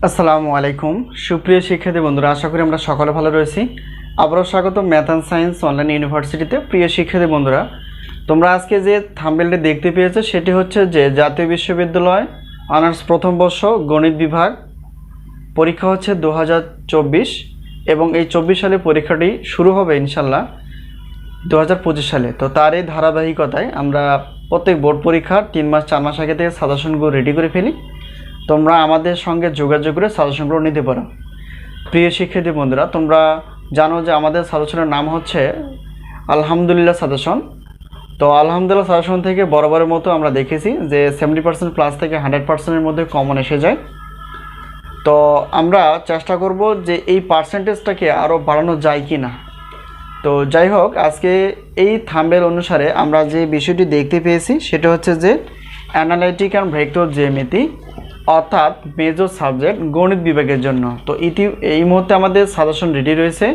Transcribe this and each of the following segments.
আসসালামু আলাইকুম সুপ্রিয় শিক্ষার্থী বন্ধুরা, আশা করি আমরা সকলে ভালো রয়েছি। আবারও স্বাগত ম্যাথ অ্যান্ড সায়েন্স অনলাইন ইউনিভার্সিটিতে। প্রিয় শিক্ষার্থী বন্ধুরা, তোমরা আজকে যে থাম্বনেলটি দেখতে পেয়েছো সেটি হচ্ছে যে জাতীয় বিশ্ববিদ্যালয় অনার্স প্রথম বর্ষ গণিত বিভাগ পরীক্ষা হচ্ছে 2024 এবং এই 24 সালে পরীক্ষাটি শুরু হবে ইনশাল্লাহ 2025 সালে। তো তার এই ধারাবাহিকতায় আমরা প্রত্যেক বোর্ড পরীক্ষার 3 মাস 4 মাস আগে থেকে সাজেশনগুলো রেডি করে ফেলি। তোমরা আমাদের সঙ্গে যোগাযোগ করে সাজেশনগুলো নিতে পারো। প্রিয় শিক্ষার্থী বন্ধুরা, তোমরা জানো যে আমাদের সাজেশনের নাম হচ্ছে আলহামদুলিল্লাহ সাজেশন। তো আলহামদুলিল্লাহ সাজেশন থেকে বরাবরের মতো আমরা দেখেছি যে 70% প্লাস থেকে 100%-এর মধ্যে কমন এসে যায়। তো আমরা চেষ্টা করব যে এই পার্সেন্টেজটাকে আরও বাড়ানো যায় কি না। তো যাই হোক, আজকে এই থাম্বনেল অনুসারে আমরা যে বিষয়টি দেখতে পেয়েছি সেটা হচ্ছে যে অ্যানালাইটিক অ্যান্ড ভেক্টর জ্যামিতি অর্থাৎ মেজর সাবজেক্ট গণিত বিভাগের জন্য। তো এই মুহূর্তে আমাদের সাজেশন রেডি রয়েছে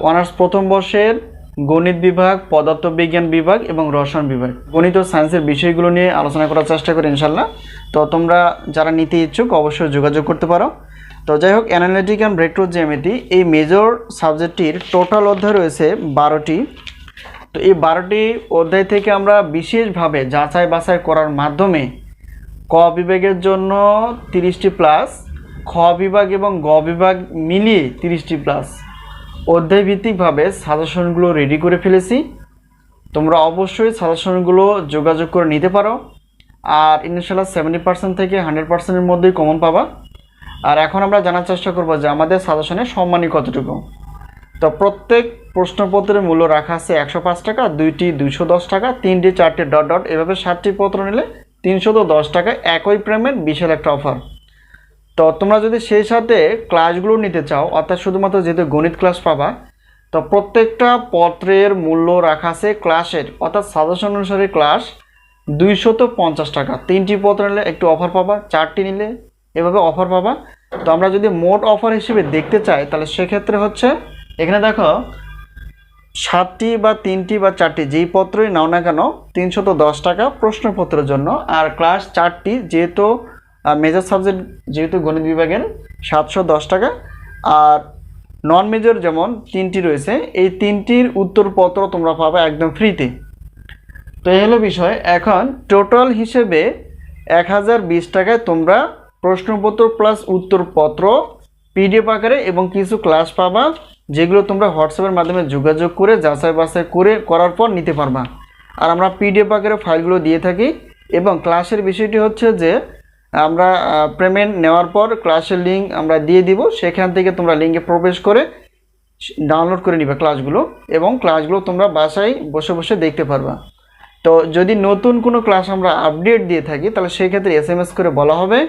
অনার্স প্রথম বর্ষের গণিত বিভাগ, পদার্থবিজ্ঞান বিভাগ এবং রসায়ন বিভাগ। গণিত ও সায়েন্সের বিষয়গুলো নিয়ে আলোচনা করার চেষ্টা করি ইনশাল্লাহ। তো তোমরা যারা নিতে ইচ্ছুক অবশ্যই যোগাযোগ করতে পারো। তো যাই হোক, অ্যানালাইটিক অ্যান্ড ভেক্টর জ্যামিতি এই মেজর সাবজেক্টটির টোটাল অধ্যায় রয়েছে 12টি। তো এই 12টি অধ্যায় থেকে আমরা বিশেষভাবে যাচাই বাছাই করার মাধ্যমে ক বিভাগের জন্য 30টি প্লাস, খ বিভাগ এবং গ বিভাগ মিলিয়ে 30টি প্লাস অধ্যায়ভিত্তিকভাবে সাজেশনগুলো রেডি করে ফেলেছি। তোমরা অবশ্যই সাজেশনগুলো যোগাযোগ করে নিতে পারো। আর ইনশাআল্লাহ 70% থেকে 100%-এর মধ্যেই কমন পাবা। আর এখন আমরা জানার চেষ্টা করব যে আমাদের সাজেশনে সম্মানী কতটুকু। তো প্রত্যেক প্রশ্নপত্রের মূল্য রাখা আছে 105 টাকা, 2টি 210 টাকা, 3টি 4টি ডট ডট, এভাবে 7টি পত্র নিলে 310 টাকা, একই প্রেমের বিশাল একটা অফার। তো তোমরা যদি সেই সাথে ক্লাসগুলো নিতে চাও, অর্থাৎ শুধুমাত্র যেহেতু গণিত ক্লাস পাবা, তো প্রত্যেকটা পত্রের মূল্য রাখা আছে ক্লাসের অর্থাৎ সাজেশন অনুসারে ক্লাস 250 টাকা। 3টি পত্র নিলে একটু অফার পাবা, 4টি নিলে এভাবে অফার পাবা। তো আমরা যদি মোট অফার হিসেবে দেখতে চাই তাহলে সেক্ষেত্রে হচ্ছে এখানে দেখো 7টি বা 3টি বা 4টি যেই পত্রই নাও না কেন 310 টাকা প্রশ্নপত্রের জন্য। আর ক্লাস 4টি যেহেতু মেজর সাবজেক্ট যেহেতু গণিত বিভাগের 710 টাকা। আর নন মেজর যেমন 3টি রয়েছে, এই 3টির উত্তরপত্র তোমরা পাবে একদম ফ্রিতে। তো এই হলো বিষয়। এখন টোটাল হিসেবে 1020 টাকায় তোমরা প্রশ্নপত্র প্লাস উত্তরপত্র পিডিএফ আকারে এবং কিছু ক্লাস পাবা, যেগুলো তোমরা হোয়াটসঅ্যাপের মাধ্যমে যোগাযোগ করে যাচাই বাছাই করার পর নিতে পারবা। আর আমরা পিডিএফ আকারে ফাইলগুলো দিয়ে থাকি। এবং ক্লাসের বিষয়টি হচ্ছে যে আমরা পেমেন্ট নেওয়ার পর ক্লাসের লিঙ্ক আমরা দিয়ে দিব, সেখান থেকে তোমরা লিঙ্কে প্রবেশ করে ডাউনলোড করে নিবে ক্লাসগুলো, এবং ক্লাসগুলো তোমরা বাসায় বসে বসে দেখতে পারবা। তো যদি নতুন কোনো ক্লাস আমরা আপডেট দিয়ে থাকি তাহলে সেই ক্ষেত্রে SMS করে বলা হবে,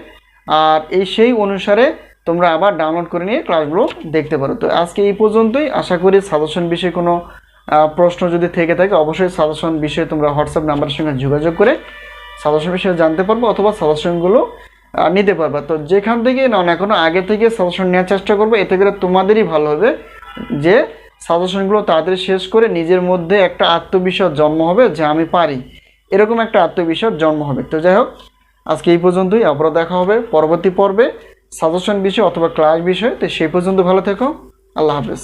আর সেই অনুসারে তোমরা আবার ডাউনলোড করে নিয়ে ক্লাসগুলো দেখতে পারো। তো আজকে এই পর্যন্তই। আশা করি সাজেশন বিষয়ে কোনো প্রশ্ন যদি থেকে থাকে অবশ্যই সাজেশন বিষয়ে তোমরা হোয়াটসঅ্যাপ নাম্বারের সঙ্গে যোগাযোগ করে সাজেশন বিষয়ে জানতে পারবো অথবা সাজেশনগুলো নিতে পারবা। তো যেখান থেকে নাও না এখনও আগে থেকে সাজেশন নেওয়ার চেষ্টা করবো, এতে করে তোমাদেরই ভালো হবে যে সাজেশনগুলো তাড়াতাড়ি শেষ করে নিজের মধ্যে একটা আত্মবিশ্বাস জন্ম হবে যে আমি পারি, এরকম একটা আত্মবিশ্বাস জন্ম হবে। তো যাই হোক, আজকে এই পর্যন্তই। আবারও দেখা হবে পরবর্তী পর্বে সাজেশন বিষয় অথবা ক্লাস বিষয়। তো সেই পর্যন্ত ভালো থেকো। আল্লাহ হাফেজ।